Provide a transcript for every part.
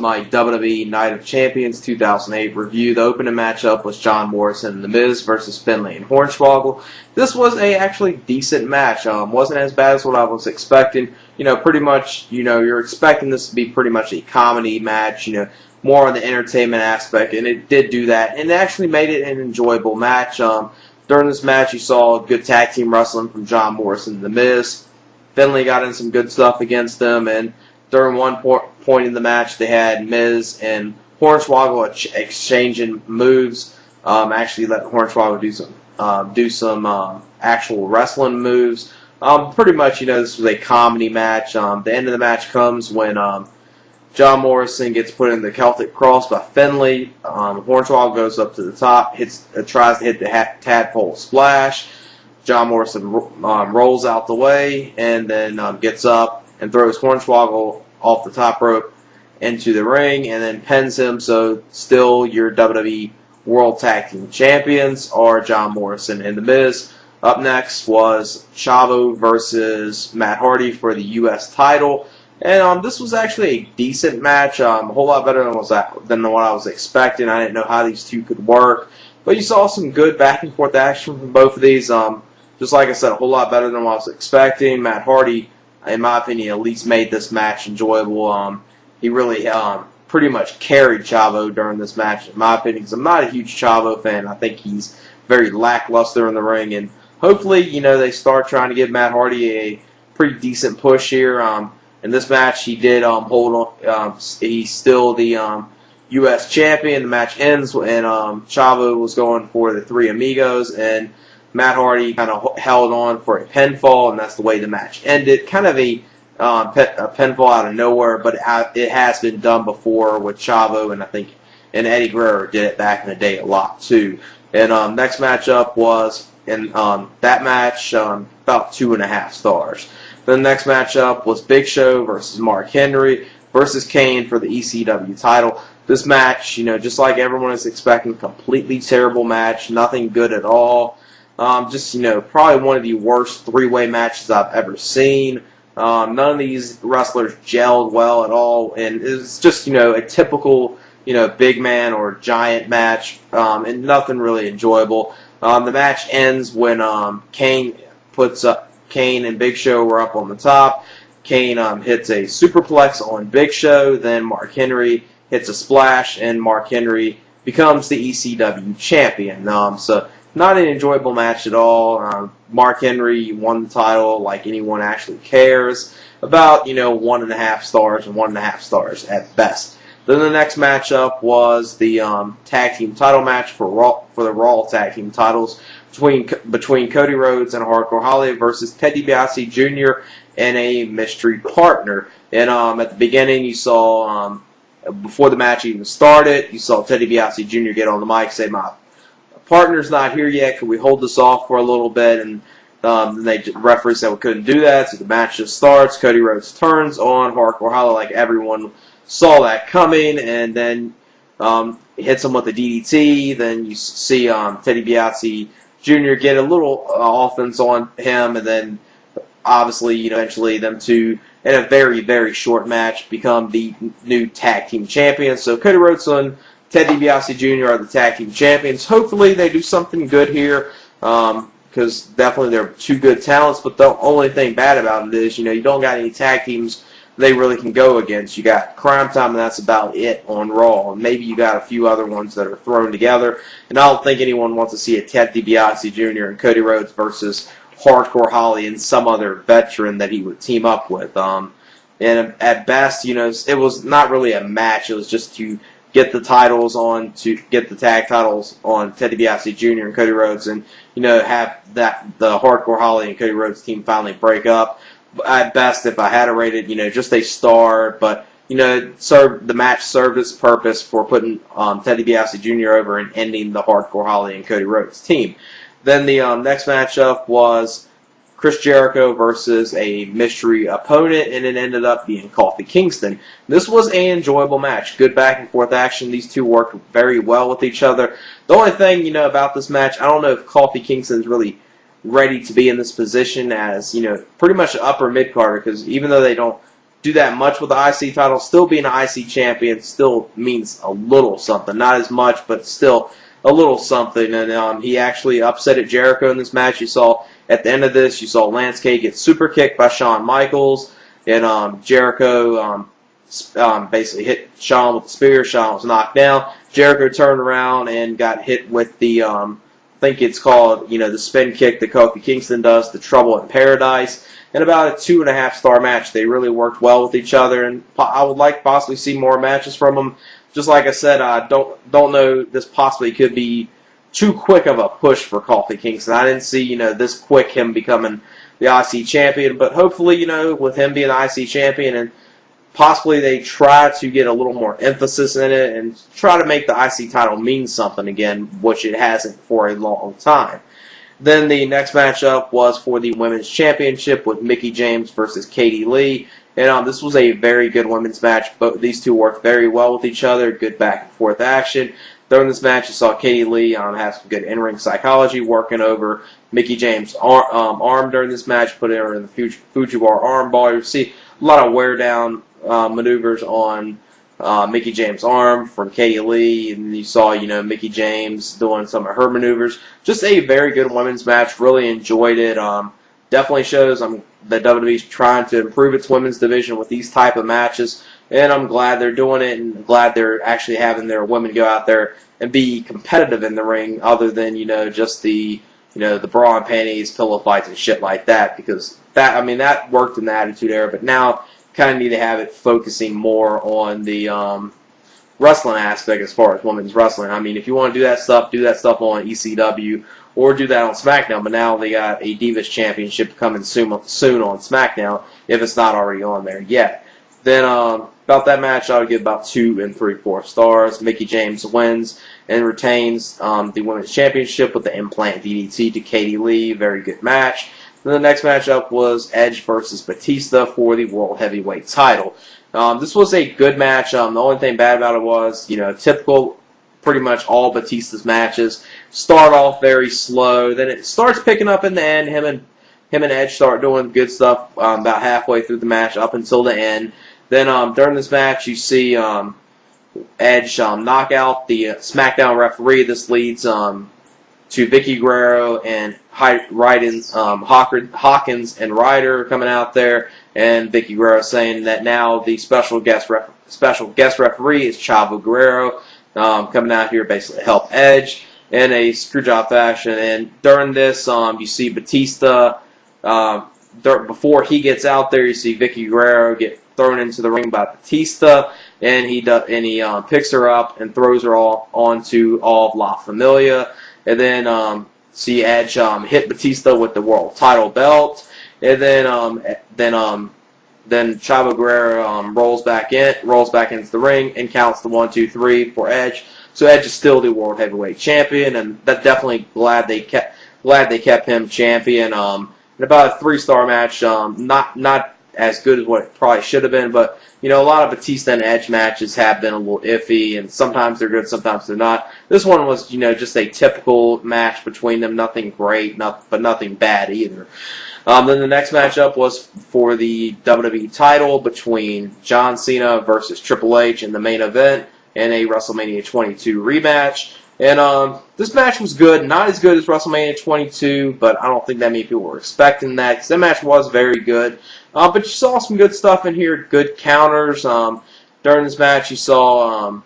my WWE Night of Champions 2008 review. The opening matchup was John Morrison and The Miz versus Finlay and Hornswoggle. This was a actually decent match. Wasn't as bad as what I was expecting. Pretty much, you're expecting this to be pretty much a comedy match, more on the entertainment aspect, and it did do that, and it actually made it an enjoyable match. During this match, you saw good tag team wrestling from John Morrison and The Miz. Finlay got in some good stuff against them, and during one point in the match, they had Miz and Hornswoggle exchanging moves. Actually, let Hornswoggle do some actual wrestling moves. Pretty much, this was a comedy match. The end of the match comes when John Morrison gets put in the Celtic Cross by Finlay. Hornswoggle goes up to the top, tries to hit the tadpole splash. John Morrison rolls out the way and then gets up and throws Hornswoggle off the top rope into the ring and then pins him. So still your WWE World Tag Team Champions are John Morrison and The Miz. Up next was Chavo versus Matt Hardy for the U.S. title. And this was actually a decent match, a whole lot better than what I was expecting. I didn't know how these two could work. But you saw some good back-and-forth action from both of these. Just like I said, a whole lot better than what I was expecting. Matt Hardy, in my opinion, at least made this match enjoyable. He really pretty much carried Chavo during this match, in my opinion, because I'm not a huge Chavo fan. I think he's very lackluster in the ring. And hopefully, they start trying to give Matt Hardy a pretty decent push here. In this match, he did hold on. He's still the U.S. champion. The match ends, and Chavo was going for the Three Amigos, and Matt Hardy kind of held on for a pinfall, and that's the way the match ended. Kind of a pinfall out of nowhere, but it has been done before with Chavo, and I think Eddie Guerrero did it back in the day a lot too. And next matchup was in that match about 2.5 stars. The next matchup was Big Show versus Mark Henry versus Kane for the ECW title. This match, just like everyone is expecting, completely terrible match, nothing good at all. Probably one of the worst three-way matches I've ever seen. None of these wrestlers gelled well at all, and it's just, a typical, big man or giant match, and nothing really enjoyable. The match ends when Kane and Big Show were up on the top. Kane hits a superplex on Big Show, then Mark Henry hits a splash, and Mark Henry becomes the ECW champion. So not an enjoyable match at all. Mark Henry won the title like anyone actually cares. About, 1.5 stars and 1.5 stars at best. Then the next matchup was the tag team title match for the Raw tag team titles between Cody Rhodes and Hardcore Holly versus Ted DiBiase Jr. and a mystery partner. And at the beginning, you saw, before the match even started, you saw Ted DiBiase Jr. get on the mic, say, "My partner's not here yet. Can we hold this off for a little bit?" And the referee said we couldn't do that, so the match just starts. Cody Rhodes turns on Hardcore Holly like everyone saw that coming, and then hits him with a DDT. Then you see Ted DiBiase Jr. get a little offense on him, and then obviously, eventually them two, in a very, very short match, become the new tag team champions. So Cody Rhodes and Ted DiBiase Jr. are the tag team champions. Hopefully they do something good here, because definitely they're two good talents, but the only thing bad about it is, you don't got any tag teams they really can go against. You got Crime Time, and that's about it on Raw. And maybe you got a few other ones that are thrown together. And I don't think anyone wants to see a Ted DiBiase Jr. and Cody Rhodes versus Hardcore Holly and some other veteran that he would team up with. And at best, it was not really a match. It was just to get the titles on, to get the tag titles on Ted DiBiase Jr. and Cody Rhodes, and have the Hardcore Holly and Cody Rhodes team finally break up. At best, if I had to rate it, just a star, but the match served its purpose for putting Ted DiBiase Jr. over and ending the Hardcore Holly and Cody Rhodes team. Then the next matchup was Chris Jericho versus a mystery opponent, and it ended up being Kofi Kingston. This was an enjoyable match. Good back-and-forth action. These two worked very well with each other. The only thing, about this match, I don't know if Kofi Kingston's really ready to be in this position as, pretty much an upper mid-carder, because even though they don't do that much with the IC title. Still being an IC champion still means a little something. Not as much, but still a little something. And he actually upset Jericho in this match. You saw at the end of this, you saw Lance K get super kicked by Shawn Michaels. And Jericho basically hit Shawn with the spear. Shawn was knocked down. Jericho turned around and got hit with the, I think it's called, the spin kick that Kofi Kingston does, the Trouble in Paradise. And about a 2.5-star match. They really worked well with each other, and I would like to possibly see more matches from them. Just like I said, I don't know, this possibly could be too quick of a push for Kofi Kingston. I didn't see, this quick him becoming the IC champion, but hopefully, with him being the IC champion, and possibly they try to get a little more emphasis in it and try to make the IC title mean something again, which it hasn't for a long time. Then the next matchup was for the Women's Championship with Mickie James versus Katie Lee. And this was a very good women's match. Both these two worked very well with each other. Good back and forth action. During this match, you saw Katie Lee have some good in-ring psychology, working over Mickie James' arm during this match, putting her in the Fujiwara armbar. You see a lot of wear-down maneuvers on Mickie James' arm from Katie Lee, and you saw, Mickie James doing some of her maneuvers. Just a very good women's match. Really enjoyed it. Definitely shows that WWE's trying to improve its women's division with these type of matches, and I'm glad they're doing it, and glad they're actually having their women go out there and be competitive in the ring, other than just the the bra and panties, pillow fights, and shit like that. Because that worked in the Attitude Era, but now kind of need to have it focusing more on the wrestling aspect as far as women's wrestling. If you want to do that stuff on ECW or do that on SmackDown. But now they got a Divas Championship coming soon on SmackDown, if it's not already on there yet. Then about that match, I would give about 2 3/4 stars. Mickie James wins and retains the Women's Championship with the implant DDT to Katie Lee. Very good match. Then the next matchup was Edge versus Batista for the World Heavyweight title. This was a good match. The only thing bad about it was, typical, pretty much all Batista's matches start off very slow. Then it starts picking up in the end. Him and Edge start doing good stuff about halfway through the match up until the end. Then during this match, you see Edge knock out the SmackDown referee. This leads to Vicky Guerrero and Hawkins and Ryder coming out there, and Vicky Guerrero saying that now the special guest referee is Chavo Guerrero, coming out here basically to help Edge in a screwjob fashion. And during this, you see Batista. Before he gets out there, you see Vicky Guerrero get thrown into the ring by Batista, and he picks her up and throws her onto all of La Familia. And then see Edge hit Batista with the world title belt, and then Chavo Guerrero rolls back into the ring and counts the 1, 2, 3 for Edge. So Edge is still the World Heavyweight Champion, and that's definitely glad they kept him champion. And about a 3-star match, not as good as what it probably should have been, but a lot of Batista and Edge matches have been a little iffy, and sometimes they're good, sometimes they're not. This one was, just a typical match between them, nothing great, but nothing bad either. Then the next matchup was for the WWE title between John Cena versus Triple H in the main event in a WrestleMania 22 rematch. And this match was good, not as good as WrestleMania 22, but I don't think that many people were expecting that, because that match was very good. But you saw some good stuff in here, good counters. During this match, you saw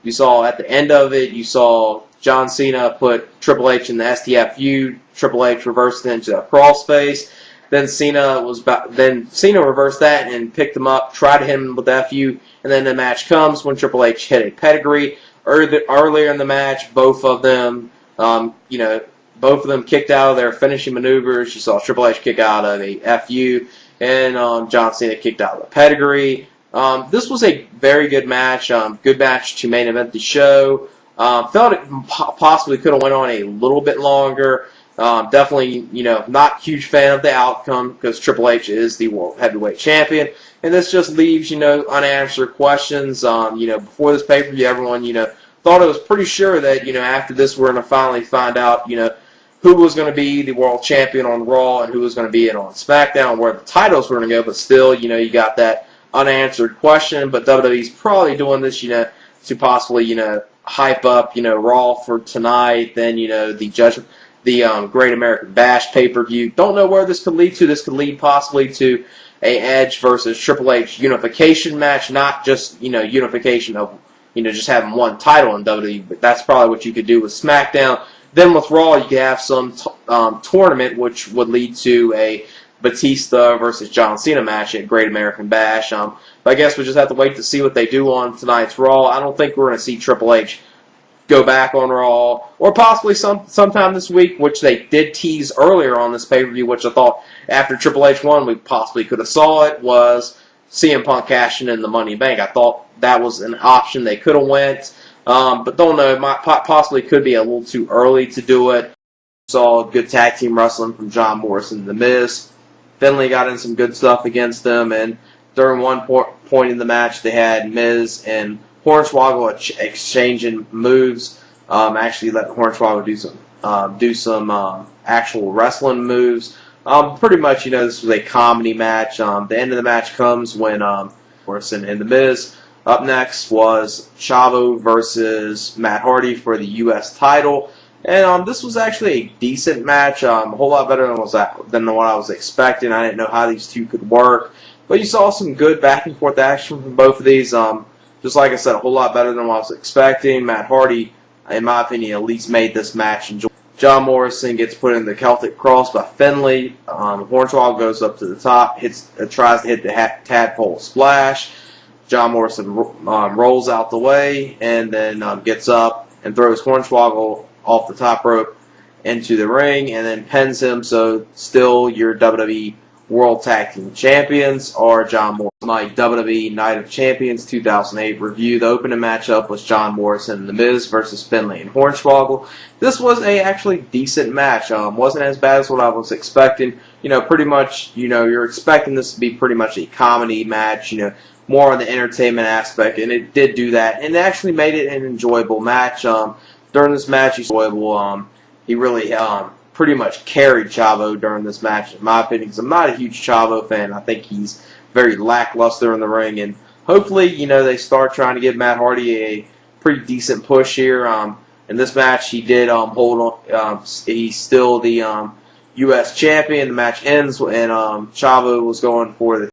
at the end of it, you saw John Cena put Triple H in the STFU. Triple H reversed it into a crossface. Then Cena reversed that and picked him up, tried to hit him with the FU, and then the match comes when Triple H hit a pedigree. Earlier in the match, both of them kicked out of their finishing maneuvers. You saw Triple H kick out of a FU, and John Cena kicked out of the pedigree. This was a very good match. Good match to main event the show. Felt it possibly could have went on a little bit longer. Definitely, not a huge fan of the outcome, because Triple H is the World Heavyweight Champion. And this just leaves, unanswered questions. Before this pay-per-view, everyone, thought it was pretty sure that, after this we're going to finally find out, who was going to be the world champion on Raw and who was going to be it on SmackDown, where the titles were going to go. But still, you got that unanswered question, but WWE's probably doing this, to possibly, hype up, Raw for tonight, then, the Great American Bash pay-per-view. Don't know where this could lead to. This could lead possibly to a Edge versus Triple H unification match, not just, unification of, just having one title in WWE, but that's probably what you could do with SmackDown. Then with Raw, you could have some tournament, which would lead to a Batista versus John Cena match at Great American Bash. But I guess we just have to wait to see what they do on tonight's Raw. I don't think we're going to see Triple H go back on Raw, or possibly sometime this week, which they did tease earlier on this pay-per-view, which I thought after Triple H won we possibly could have saw it, was CM Punk cashing in the Money in the Bank. I thought that was an option they could have went, but don't know, it might possibly could be a little too early to do it. Saw good tag team wrestling from John Morrison and The Miz. Finlay got in some good stuff against them, and during one point in the match, they had Miz and Hornswoggle exchanging moves. Actually, let Hornswoggle do some actual wrestling moves. Pretty much, this was a comedy match. The end of the match comes when Morrison and The Miz. Up next was Chavo versus Matt Hardy for the U.S. title. And this was actually a decent match, a whole lot better than what I was expecting. I didn't know how these two could work. But you saw some good back-and-forth action from both of these. Just like I said, a whole lot better than what I was expecting. Matt Hardy, in my opinion, at least made this match enjoyable. John Morrison gets put in the Celtic Cross by Finlay. Hornswoggle goes up to the top, tries to hit the tadpole splash. John Morrison rolls out the way and then gets up and throws Hornswoggle off the top rope into the ring and then pins him. So still your WWE World Tag Team Champions are John Morrison. My WWE Night of Champions 2008 review. The opening matchup was John Morrison and The Miz versus Finlay and Hornswoggle. This was a actually decent match. Wasn't as bad as what I was expecting. Pretty much, you're expecting this to be pretty much a comedy match, more on the entertainment aspect, and it did do that, and it actually made it an enjoyable match. During this match, he's enjoyable. He really pretty much carried Chavo during this match, in my opinion, because I'm not a huge Chavo fan. I think he's very lackluster in the ring, and hopefully, they start trying to give Matt Hardy a pretty decent push here. In this match, he did hold on. He's still the U.S. champion. The match ends, and Chavo was going for the